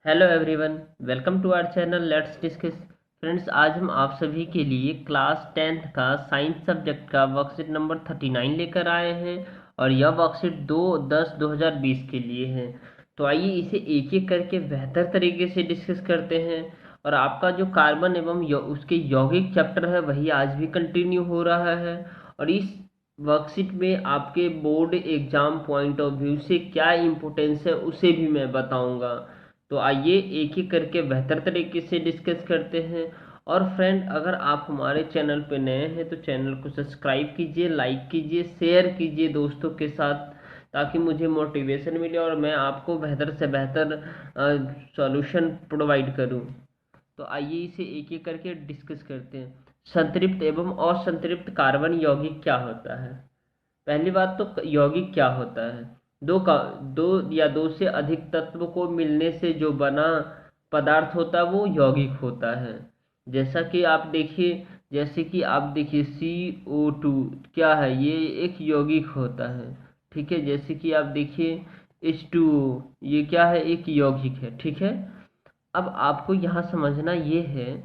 Hello everyone, welcome to our channel let's discuss. Friends, आज हम आप सभी के लिए क्लास 10th का साइंस सब्जेक्ट का वर्कशीट नंबर 39 लेकर आए हैं और यह वर्कशीट 2/10/2020 के लिए है। तो आइए इसे एक एक करके बेहतर तरीके से डिस्कस करते हैं। और आपका जो कार्बन एवं उसके यौगिक चैप्टर है वही आज भी कंटिन्यू हो रहा है। और इस वर्कशीट में आपके board exam point of view से क्या इम्पोर्टेंस है उसे भी मैं बताऊंगा। तो आइए एक एक करके बेहतर तरीके से डिस्कस करते हैं। और फ्रेंड, अगर आप हमारे चैनल पे नए हैं तो चैनल को सब्सक्राइब कीजिए, लाइक कीजिए, शेयर कीजिए दोस्तों के साथ, ताकि मुझे मोटिवेशन मिले और मैं आपको बेहतर से बेहतर सॉल्यूशन प्रोवाइड करूं। तो आइए इसे एक एक करके डिस्कस करते हैं। संतृप्त एवं असंतृप्त कार्बन यौगिक क्या होता है? पहली बात तो यौगिक क्या होता है। दो या दो से अधिक तत्व को मिलने से जो बना पदार्थ होता है वो यौगिक होता है। जैसा कि आप देखिए जैसे कि आप देखिए CO2 क्या है, ये एक यौगिक होता है। ठीक है, जैसे कि आप देखिए H2O, ये क्या है, एक यौगिक है। ठीक है। अब आपको यहाँ समझना ये है,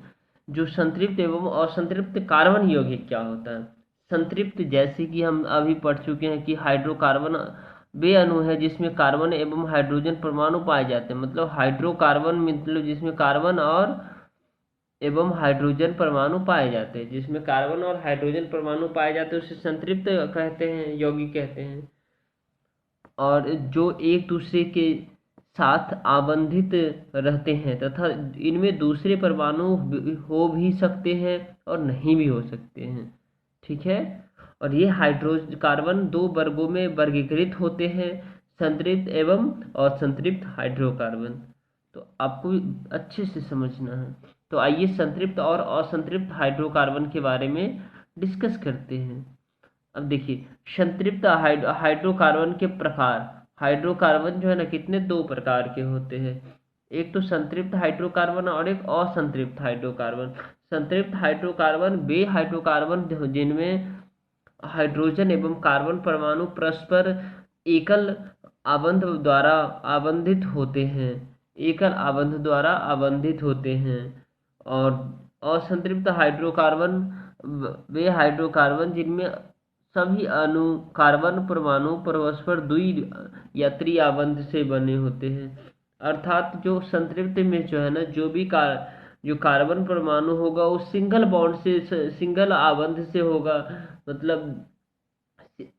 जो संतृप्त एवं असंतृप्त कार्बन यौगिक क्या होता है। संतृप्त जैसे कि हम अभी पढ़ चुके हैं कि हाइड्रोकार्बन वे अणु है जिसमें कार्बन एवं हाइड्रोजन परमाणु पाए जाते हैं। मतलब हाइड्रोकार्बन मतलब जिसमें कार्बन और एवं हाइड्रोजन परमाणु पाए जाते हैं, जिसमें कार्बन और हाइड्रोजन परमाणु पाए जाते हैं उसे संतृप्त कहते हैं, यौगिक कहते हैं। और जो एक दूसरे के साथ आबंधित रहते हैं तथा इनमें दूसरे परमाणु हो भी सकते हैं और नहीं भी हो सकते हैं। ठीक है। और ये हाइड्रोकार्बन दो वर्गों में वर्गीकृत होते हैं, संतृप्त एवं असंतृप्त हाइड्रोकार्बन। तो आपको अच्छे से समझना है। तो आइए संतृप्त और असंतृप्त हाइड्रोकार्बन के बारे में डिस्कस करते हैं। अब देखिए, संतृप्त हाइड्रोकार्बन के प्रकार। हाइड्रोकार्बन जो है ना, कितने दो प्रकार के होते हैं। एक तो संतृप्त हाइड्रोकार्बन और एक असंतृप्त हाइड्रोकार्बन। संतृप्त हाइड्रोकार्बन वे हाइड्रोकार्बन जिनमें हाइड्रोजन एवं कार्बन परमाणु परस्पर एकल आबंध द्वारा आबंधित होते हैं, एकल आबंध द्वारा आबंधित होते हैं। और असंतृप्त हाइड्रोकार्बन वे हाइड्रोकार्बन जिनमें सभी अणु कार्बन परमाणु परस्पर द्वि या त्रिआबंध से बने होते हैं। अर्थात जो संतृप्त में जो है ना, जो कार्बन परमाणु होगा वो सिंगल बॉन्ड से, सिंगल आबंध से होगा, मतलब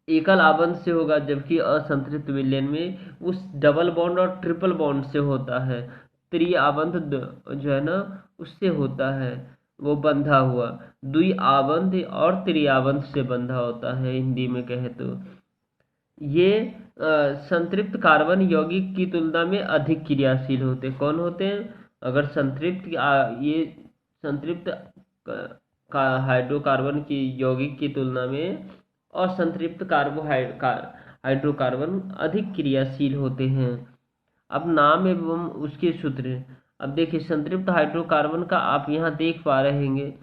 एकल आबंध से होगा। जबकि असंतृप्त विलयन में उस डबल बॉन्ड और ट्रिपल बॉन्ड से होता है। त्रिआबंध जो है ना उससे होता है, वो बंधा हुआ द्वि आबंध और त्रिआबंध से बंधा होता है, हिंदी में कहे तो। ये संतृप्त कार्बन यौगिक की तुलना में अधिक क्रियाशील होते हैं। कौन होते हैं? अगर ये संतृप्त का हाइड्रोकार्बन की यौगिक की तुलना में असंतृप्त हाइड्रोकार्बन अधिक क्रियाशील होते हैं। अब नाम एवं उसके सूत्र। अब देखिए, संतृप्त हाइड्रोकार्बन का आप यहाँ देख पा रहे हैं,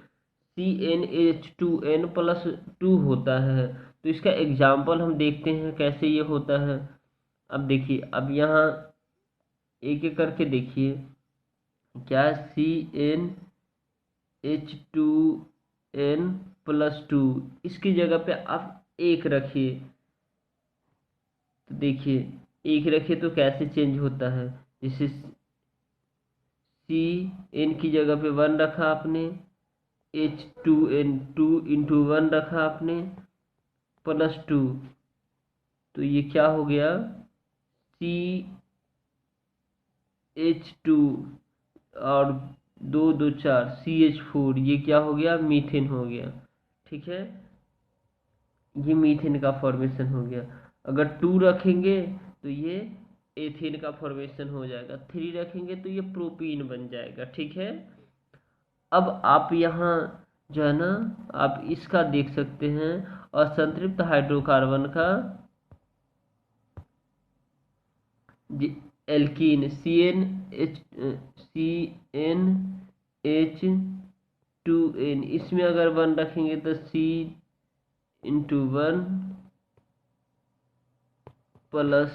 CnH2n+2 होता है। तो इसका एग्जाम्पल हम देखते हैं कैसे ये होता है। अब देखिए, अब यहाँ एक एक करके देखिए, क्या है, CnH2n+2, इसकी जगह पे आप एक रखिए। तो देखिए, एक रखिए तो कैसे चेंज होता है। जैसे CN की जगह पे 1 रखा आपने, H2n2 × 1 रखा आपने, +2। तो ये क्या हो गया, CH2 और 2 2 4 CH4, ये क्या हो गया, मीथेन हो गया। ठीक है, ये मीथेन का फॉर्मेशन हो गया। अगर 2 रखेंगे तो ये एथेन का फॉर्मेशन हो जाएगा, 3 रखेंगे तो ये प्रोपीन बन जाएगा। ठीक है। अब आप यहाँ जो है ना, आप इसका देख सकते हैं, असंतृप्त हाइड्रोकार्बन का एल्कीन CnH2n, इसमें अगर 1 रखेंगे तो C × 1 प्लस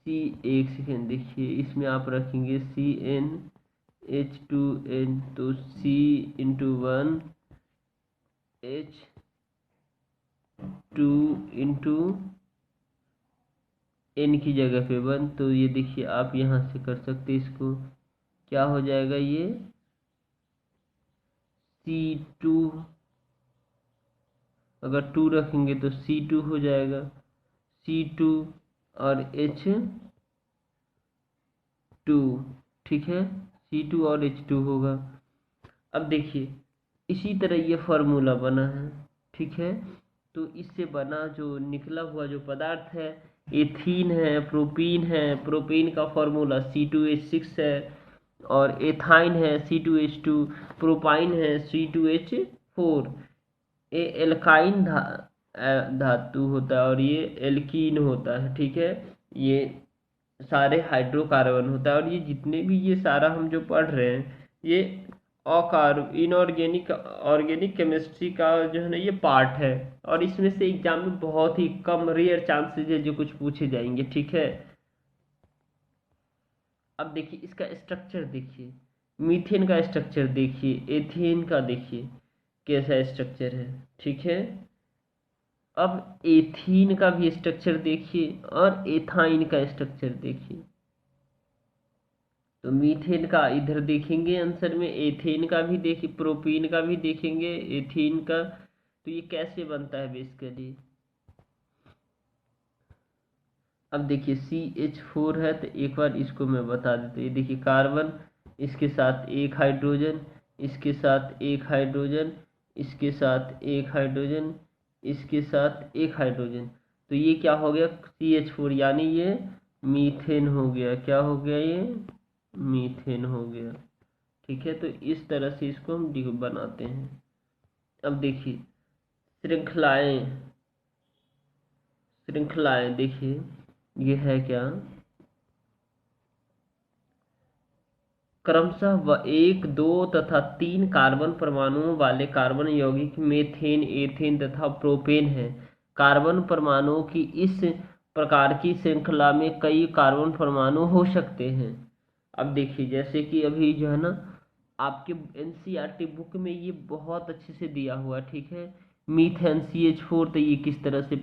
सी, एक सेकेंड देखिए, इसमें आप रखेंगे CnH2n, तो C/1H2n की जगह पे 1, तो ये देखिए आप यहाँ से कर सकते हैं इसको, क्या हो जाएगा ये C2, अगर 2 रखेंगे तो C2 हो जाएगा, C2 और H2, ठीक है, C2 और H2 होगा। अब देखिए इसी तरह ये फार्मूला बना है, ठीक है, तो इससे बना जो निकला हुआ जो पदार्थ है एथीन है, प्रोपीन है, प्रोपीन का फार्मूला C2H6 है, और एथाइन है C2H2, प्रोपाइन है C2H4। ये एल्काइन धातु होता है और ये एल्कीन होता है, ठीक है, ये सारे हाइड्रोकार्बन होता है, और ये जितने भी ये सारा हम जो पढ़ रहे हैं ये इनऑर्गेनिक ऑर्गेनिक केमिस्ट्री का जो है ना ये पार्ट है, और इसमें से एग्जाम में बहुत ही कम रेयर चांसेस है जो कुछ पूछे जाएंगे, ठीक है। अब देखिए इसका स्ट्रक्चर देखिए, मीथेन का स्ट्रक्चर देखिए, एथेन का देखिए कैसा स्ट्रक्चर है, ठीक है। अब एथीन का भी स्ट्रक्चर देखिए और एथाइन का स्ट्रक्चर देखिए, तो मीथेन का इधर देखेंगे आंसर में, एथेन का भी देखिए, प्रोपीन का भी देखेंगे, एथीन का, तो ये कैसे बनता है बेसिकली। अब देखिए CH4 है, तो एक बार इसको मैं बता देता, ये देखिए कार्बन, इसके साथ एक हाइड्रोजन, इसके साथ एक हाइड्रोजन, इसके साथ एक हाइड्रोजन, इसके साथ एक हाइड्रोजन, तो ये क्या हो गया CH4, यानी ये मीथेन हो गया, क्या हो गया ये मीथेन हो गया, ठीक है। तो इस तरह से इसको हम बनाते हैं। अब देखिए श्रृंखलाएं, श्रृंखलाएं देखिए ये है क्या, क्रमशः एक, दो तथा 3 कार्बन परमाणुओं वाले कार्बन यौगिक मेथेन, एथेन तथा प्रोपेन है। कार्बन परमाणुओं की इस प्रकार की श्रृंखला में कई कार्बन परमाणु हो सकते हैं। अब देखिए जैसे कि अभी जो है ना आपके एनसीईआरटी बुक में ये बहुत अच्छे से दिया हुआ, ठीक है, मीथेन CH4, तो ये किस तरह से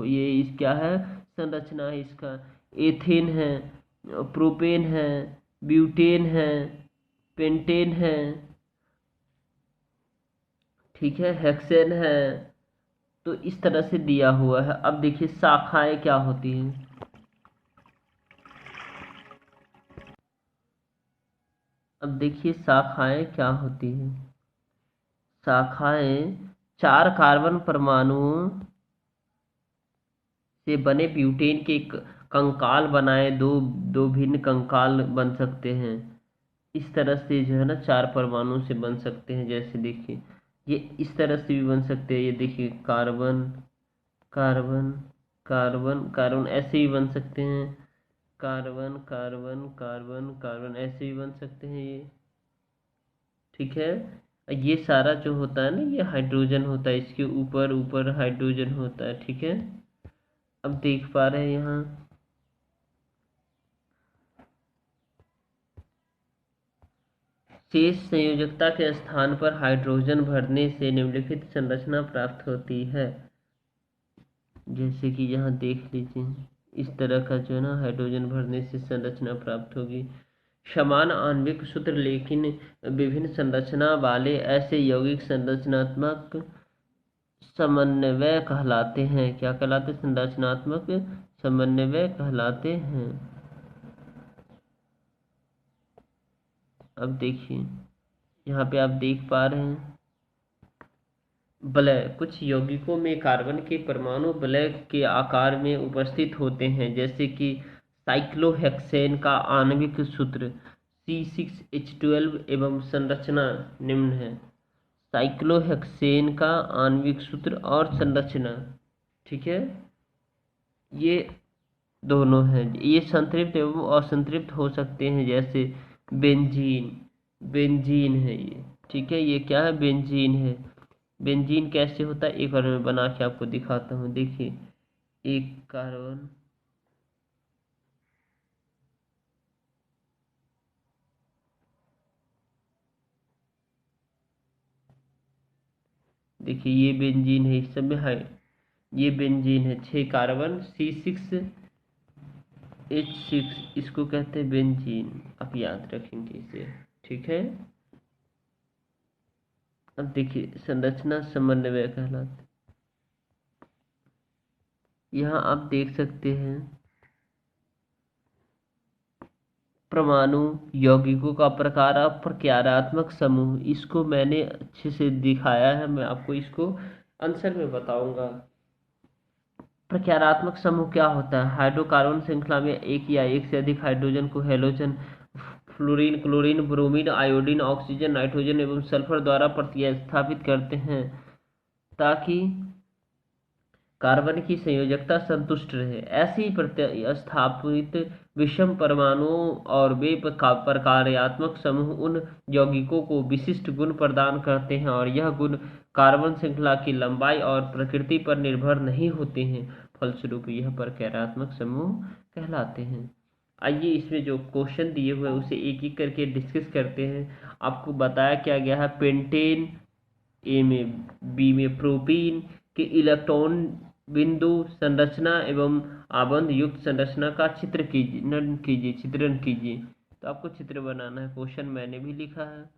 ये इस क्या है संरचना है इसका, एथेन है, प्रोपेन है, ब्यूटेन है, पेंटेन है, ठीक है, हेक्सेन है, तो इस तरह से दिया हुआ है। अब देखिए शाखाएं क्या होती हैं, अब देखिए शाखाएं क्या होती हैं, शाखाएं 4 कार्बन परमाणुओं से बने ब्यूटेन के कंकाल बनाए दो दो भिन्न कंकाल बन सकते हैं। इस तरह से जो है ना 4 परमाणु से बन सकते हैं, जैसे देखिए ये इस तरह से भी बन सकते हैं, ये देखिए कार्बन कार्बन कार्बन कार्बन, ऐसे भी बन सकते हैं, कार्बन कार्बन कार्बन कार्बन, ऐसे भी बन सकते हैं ये, ठीक है। ये सारा जो होता है ना ये हाइड्रोजन होता है, इसके ऊपर ऊपर हाइड्रोजन होता है, ठीक है। अब देख पा रहे हैं यहाँ शेष संयोजकता के स्थान पर हाइड्रोजन भरने से निम्नलिखित संरचना प्राप्त होती है। जैसे कि यहाँ देख लीजिए इस तरह का जो है ना हाइड्रोजन भरने से संरचना प्राप्त होगी। समान आणविक सूत्र लेकिन विभिन्न संरचना वाले ऐसे यौगिक संरचनात्मक समन्वय कहलाते हैं। क्या कहलाते? संरचनात्मक समन्वय कहलाते हैं। अब देखिए यहाँ पे आप देख पा रहे हैं वलय, कुछ यौगिकों में कार्बन के परमाणु वलय के आकार में उपस्थित होते हैं, जैसे कि साइक्लोहेक्सेन का आणविक सूत्र C6H12 एवं संरचना निम्न है। साइक्लोहेक्सेन का आणविक सूत्र और संरचना, ठीक है, ये दोनों हैं, ये संतृप्त एवं असंतृप्त हो सकते हैं, जैसे बेंजीन, बेंजीन है ये, ठीक है, ये क्या है बेंजीन है। बेंजीन कैसे होता है एक बार मैं बना के आपको दिखाता हूँ। देखिए एक कार्बन देखिए ये बेंजीन है, इस सब में है, ये बेंजीन है, 6 कार्बन C6H6, इसको कहते हैं बेंजीन, आप याद रखेंगे इसे, ठीक है। अब देखिए संरचना समन्वय कहलाता है। यहाँ आप देख सकते हैं परमाणु यौगिकों का प्रकार और प्रकारात्मक समूह, इसको मैंने अच्छे से दिखाया है, मैं आपको इसको आंसर में बताऊंगा। प्रकारात्मक समूह क्या होता है? हाइड्रोकार्बन श्रृंखला में एक या एक से अधिक हाइड्रोजन को halogen fluorine, chlorine, bromine, iodine, oxygen, nitrogen एवं सल्फर द्वारा प्रतिस्थापित करते हैं ताकि कार्बन की संयोजकता संतुष्ट रहे। ऐसी प्रतिस्थापित विषम परमाणुओं और वे प्रकार्यात्मक समूह उन यौगिकों को विशिष्ट गुण प्रदान करते हैं और यह गुण कार्बन श्रृंखला की लंबाई और प्रकृति पर निर्भर नहीं होते हैं, फलस्वरूप यह प्रकार्यात्मक समूह कहलाते हैं। आइए इसमें जो क्वेश्चन दिए हुए उसे एक एक करके डिस्कस करते हैं। आपको बताया क्या गया है, पेंटेन, ए में, बी में प्रोपीन के इलेक्ट्रॉन बिंदु संरचना एवं आबंध युक्त संरचना का चित्रण कीजिए। तो आपको चित्र बनाना है, क्वेश्चन मैंने भी लिखा है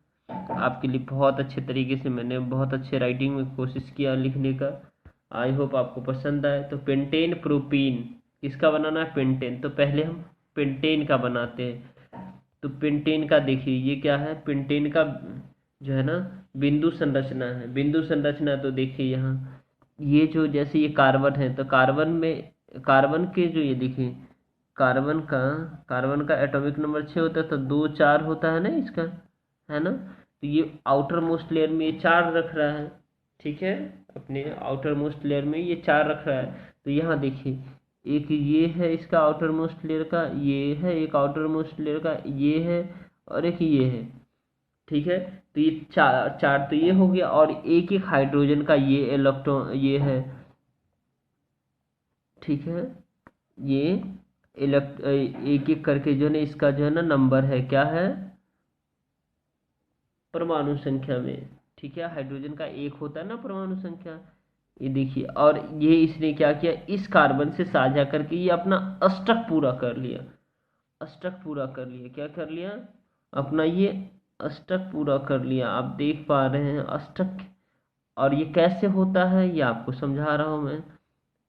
आपके लिए, बहुत अच्छे तरीके से मैंने बहुत अच्छे राइटिंग में कोशिश किया लिखने का। आई होप आपको पसंद आए। तो पेंटेन प्रोपीन किसका बनाना है? पेंटेन। तो पहले हम पेंटेन का बनाते हैं। तो पेंटेन का देखिए ये क्या है, पेंटेन का जो है ना बिंदु संरचना है। बिंदु संरचना तो देखिए यहाँ ये जो जैसे ये कार्बन है, तो कार्बन में कार्बन के जो ये देखिए कार्बन का एटॉमिक नंबर 6 होता है, तो 2 4 होता है ना इसका, है ना। तो ये आउटर मोस्ट लेयर में ये 4 रख रहा है, ठीक है, अपने आउटर मोस्ट लेयर में ये 4 रख रहा है। तो यहाँ देखिए एक ये है इसका आउटर मोस्ट लेयर का, ये है एक आउटर मोस्ट लेयर का, ये है और एक ये है, ठीक है। तो ये चार चार तो ये हो गया, और एक एक हाइड्रोजन का ये इलेक्ट्रॉन ये है, ठीक है। ये एक एक करके जो है ना इसका जो है ना नंबर है, क्या है, परमाणु संख्या में, ठीक है। हाइड्रोजन का एक होता है ना परमाणु संख्या, ये देखिए। और ये इसने क्या किया, इस कार्बन से साझा करके ये अपना अष्टक पूरा कर लिया, अष्टक पूरा कर लिया, क्या कर लिया, अपना ये अष्टक पूरा कर लिया। आप देख पा रहे हैं अष्टक, और ये कैसे होता है ये आपको समझा रहा हूं मैं।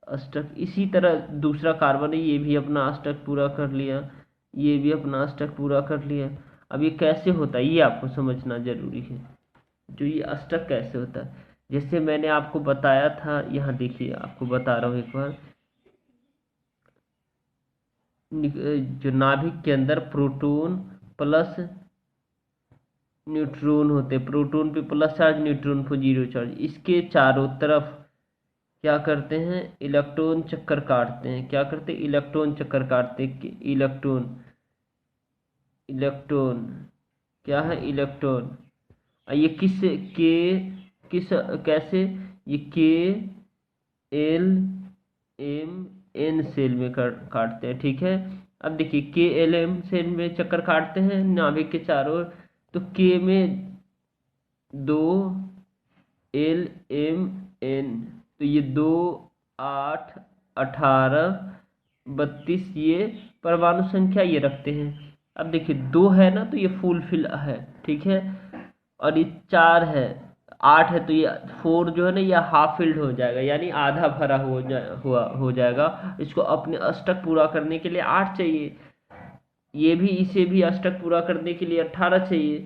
अष्टक इसी तरह दूसरा कार्बन है, ये भी अपना अष्टक पूरा कर लिया, ये भी अपना अष्टक पूरा कर लिया। अब ये कैसे होता है ये आपको समझना जरूरी है, जो ये अष्टक कैसे होता है। जैसे मैंने आपको बताया था, यहाँ देखिए आपको बता रहा हूँ एक बार, जो नाभिक के अंदर प्रोटॉन प्लस न्यूट्रॉन होते हैं, प्रोटॉन पे प्लस चार्ज, न्यूट्रॉन पे जीरो चार्ज, इसके चारों तरफ क्या करते हैं, इलेक्ट्रॉन चक्कर काटते हैं। क्या करते हैं, इलेक्ट्रॉन चक्कर काटते हैं। इलेक्ट्रॉन, इलेक्ट्रॉन क्या है, इलेक्ट्रॉन। ये के किस कैसे, ये के एल एम एन सेल में काटते हैं, ठीक है। अब देखिए के एल एम सेल में चक्कर काटते हैं नाभिक के चारों ओर, तो के में 2 एल एम एन, तो ये 2 8 18 32 ये परमाणु संख्या ये रखते हैं। अब देखिए 2 है ना तो ये फुलफिल है, ठीक है। और ये 4 है, 8 है, तो ये 4 जो है ना ये हाफ फिल्ड हो जाएगा, यानी आधा भरा हो जाएगा। इसको अपने अष्टक पूरा करने के लिए 8 चाहिए, ये भी इसे भी अष्टक पूरा करने के लिए 18 चाहिए।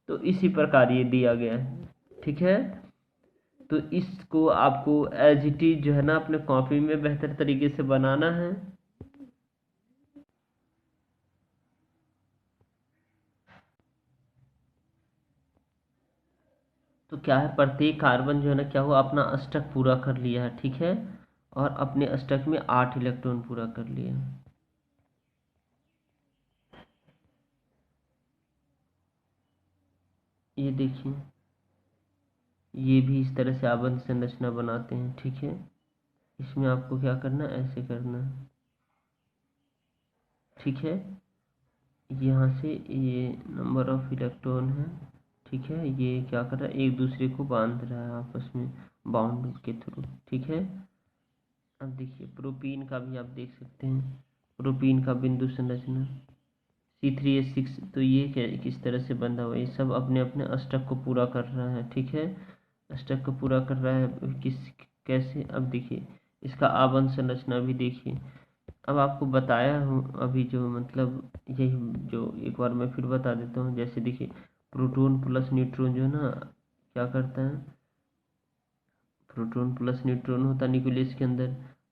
तो इसी प्रकार ये दिया गया है, ठीक है। तो इसको आपको एज इट इज जो है ना अपने कॉपी में बेहतर तरीके से बनाना है। तो क्या है, प्रत्येक कार्बन जो है ना क्या हुआ, अपना अष्टक पूरा कर लिया है, ठीक है, और अपने अष्टक में 8 इलेक्ट्रॉन पूरा कर लिया। ये देखिए ये भी इस तरह से आबंध संरचना बनाते हैं, ठीक है। इसमें आपको क्या करना है, ऐसे करना है, ठीक है। यहाँ से ये नंबर ऑफ इलेक्ट्रॉन है, ठीक है, ये क्या कर रहा है, एक दूसरे को बांध रहा है आपस में, बॉन्ड के थ्रू, ठीक है। अब देखिए प्रोपीन का भी आप देख सकते हैं, प्रोपीन का बिंदु संरचना C3H6, तो ये किस तरह से बंधा हुआ है, ये सब अपने अपने अष्टक को पूरा कर रहा है, ठीक है। अष्टक को पूरा कर रहा है किस कैसे, अब देखिए इसका आबंध संरचना भी देखिए। अब आपको बताया हूँ अभी जो मतलब यही, जो एक बार मैं फिर बता देता हूँ। जैसे देखिए प्रोटॉन प्लस न्यूट्रॉन जो है ना क्या करता है, प्रोटॉन प्लस न्यूट्रॉन होता है न्यूक्लियस के अंदर,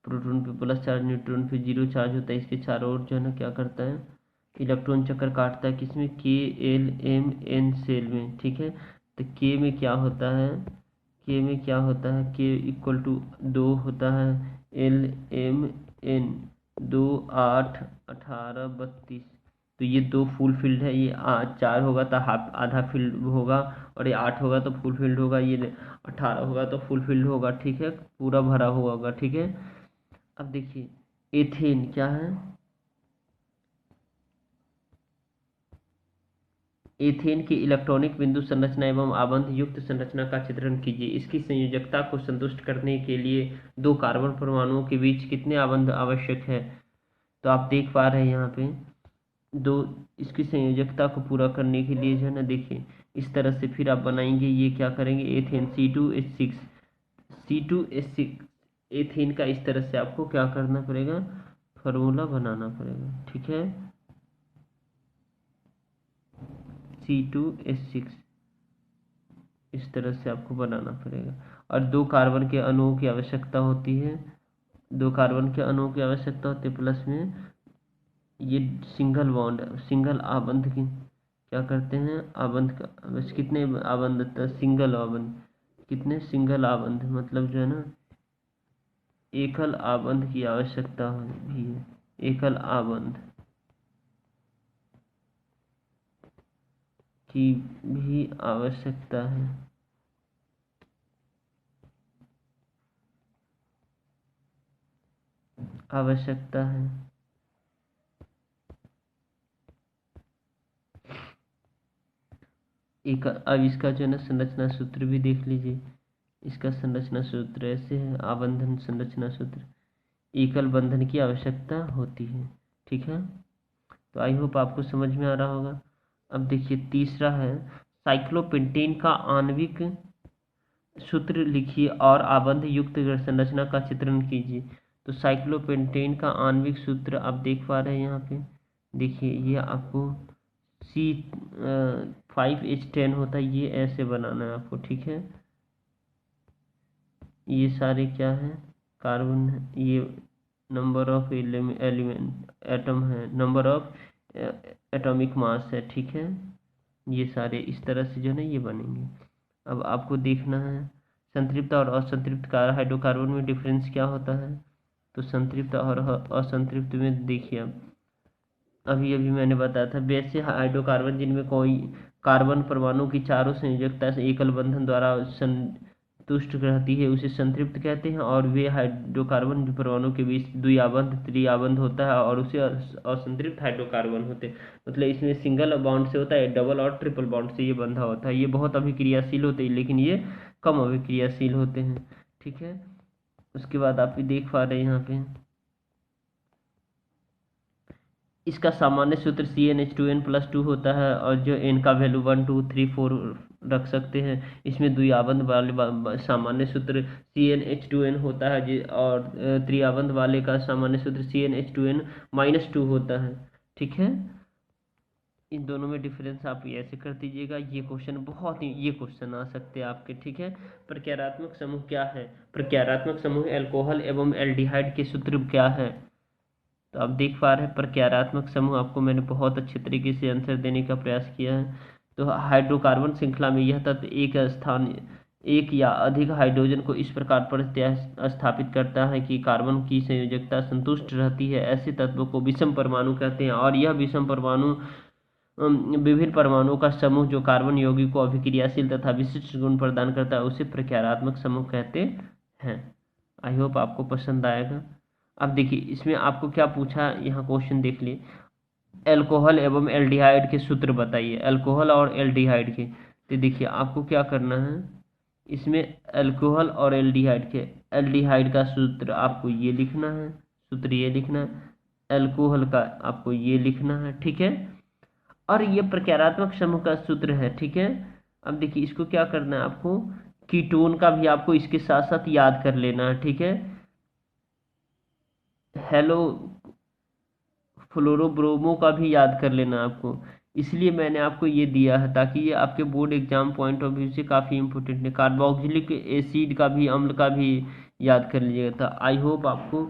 प्रोटॉन पे प्लस चार्ज न्यूट्रॉन पे जीरो चार्ज होता है, इसके चारों ओर जो है ना क्या करता है, इलेक्ट्रॉन चक्कर काटता है, किसमें, K L M N cell में, ठीक है। तो के में क्या होता है, के में क्या होता है, के इक्वल टू 2 होता है, L M N 2 8 18 32, तो ये 2 फुल फील्ड है, ये 4 होगा तो हाफ आधा फील्ड होगा, और ये 8 होगा तो फुल फील्ड होगा, ये 18 होगा तो फुल फील्ड होगा, ठीक है, पूरा भरा हुआ होगा, ठीक है। अब देखिए एथेन क्या है, एथेन की इलेक्ट्रॉनिक बिंदु संरचना एवं आबंध युक्त संरचना का चित्रण कीजिए। इसकी संयोजकता को संतुष्ट करने के लिए दो कार्बन परमाणुओं के बीच कितने आबंध आवश्यक है। तो आप देख पा रहे हैं यहाँ पे दो, इसकी संयोजकता को पूरा करने के लिए जो है ना देखिए इस तरह से फिर आप बनाएंगे, ये क्या करेंगे, एथेन C2H6 एथेन का इस तरह से आपको क्या करना पड़ेगा, फार्मूला बनाना पड़ेगा, ठीक है। C2H6 इस तरह से आपको बनाना पड़ेगा, और दो कार्बन के अणुओं की आवश्यकता होती है, दो कार्बन के अणुओं की आवश्यकता होती है, प्लस में ये सिंगल बॉन्ड, सिंगल आबंध की क्या करते हैं, आबंध का बस कितने आबंध होता है, सिंगल आबंध, कितने सिंगल आबंध मतलब जो है ना एकल आबंध की आवश्यकता भी है, एकल आबंध की भी आवश्यकता है, आवश्यकता है। एक अब इसका जो है ना संरचना सूत्र भी देख लीजिए, इसका संरचना सूत्र ऐसे है, आबंधन संरचना सूत्र, एकल बंधन की आवश्यकता होती है, ठीक है। तो आई होप आपको समझ में आ रहा होगा। अब देखिए तीसरा है, साइक्लोपेंटेन का आणविक सूत्र लिखिए और आबंध युक्त संरचना का चित्रण कीजिए। तो साइक्लोपेंटेन का आणविक सूत्र आप देख पा रहे हैं यहाँ पे, देखिए ये आपको C5H10 होता है, ये ऐसे बनाना है आपको, ठीक है। ये सारे क्या है, कार्बन है, ये नंबर ऑफ एलिमेंट एटम है, नंबर ऑफ एटॉमिक मास है, ठीक है। ये सारे इस तरह से जो है ना ये बनेंगे। अब आपको देखना है संतृप्त और असंतृप्त हाइड्रोकार्बन में डिफरेंस क्या होता है। तो संतृप्त और असंतृप्त में देखिए अब अभी अभी मैंने बताया था, वैसे हाइड्रोकार्बन जिनमें कोई कार्बन परमाणु की चारों संयोजकता से एकल बंधन द्वारा संतुष्ट रहती है उसे संतृप्त कहते हैं, और वे हाइड्रोकार्बन परमाणु के बीच द्विआबंध त्रिआबंध होता है और उसे असंतृप्त हाइड्रोकार्बन होते हैं। मतलब इसमें सिंगल बॉन्ड से होता है, डबल और ट्रिपल बॉन्ड से ये बंधा होता है, ये बहुत अभिक्रियाशील होते हैं लेकिन ये कम अभिक्रियाशील होते हैं, ठीक है। उसके बाद आप देख पा रहे हैं यहाँ पे इसका सामान्य सूत्र CnH2n+2 होता है, और जो n का वैल्यू 1 2 3 4 रख सकते हैं। इसमें द्विआबंध वाले सामान्य सूत्र CnH2n होता है और त्रिआबंध वाले का सामान्य सूत्र CnH2n-2 होता है, ठीक है। इन दोनों में डिफरेंस आप ऐसे कर दीजिएगा, ये क्वेश्चन बहुत ही ये क्वेश्चन आ सकते हैं आपके, ठीक है। प्रत्यारात्मक समूह क्या है, प्रत्यारात्मक समूह एल्कोहल एवं एल्डिहाइड के सूत्र क्या है। तो आप देख पा रहे हैं प्रत्यारात्मक समूह, आपको मैंने बहुत अच्छे तरीके से आंसर देने का प्रयास किया है। तो हाइड्रोकार्बन श्रृंखला में यह तत्व एक स्थान एक या अधिक हाइड्रोजन को इस प्रकार प्रतिस्थापित करता है कि कार्बन की संयोजकता संतुष्ट रहती है, ऐसे तत्वों को विषम परमाणु कहते हैं। और यह विषम परमाणु विभिन्न परमाणुओं का समूह जो कार्बन यौगिक को अभिक्रियाशील तथा विशिष्ट गुण प्रदान करता है उसे प्रत्यारात्मक समूह कहते हैं। आई होप आपको पसंद आएगा। अब देखिए इसमें आपको क्या पूछा, यहाँ क्वेश्चन देख लिए, एल्कोहल एवं एल्डिहाइड के सूत्र बताइए, अल्कोहल और एल्डिहाइड के। तो देखिए आपको क्या करना है, इसमें अल्कोहल और एल्डिहाइड के, एल्डिहाइड का सूत्र आपको ये लिखना है, सूत्र ये लिखना है, अल्कोहल का आपको ये लिखना है, ठीक है। और ये प्रकारात्मक समूह का सूत्र है, ठीक है। अब देखिए इसको क्या करना है आपको, कीटोन का भी आपको इसके साथ साथ याद कर लेना है, ठीक है। हेलो फ्लोरोब्रोमो का भी याद कर लेना आपको, इसलिए मैंने आपको ये दिया है ताकि ये आपके board exam point of view से काफ़ी इंपॉर्टेंट है। कार्बोक्सिलिक एसिड का भी, अम्ल का भी याद कर लीजिएगा। था आई होप आपको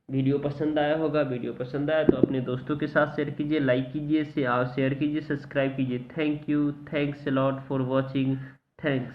वीडियो पसंद आया होगा। वीडियो पसंद आया तो अपने दोस्तों के साथ शेयर कीजिए, लाइक कीजिए, शेयर कीजिए, सब्सक्राइब कीजिए। Thank you, thanks a lot for watching, thanks.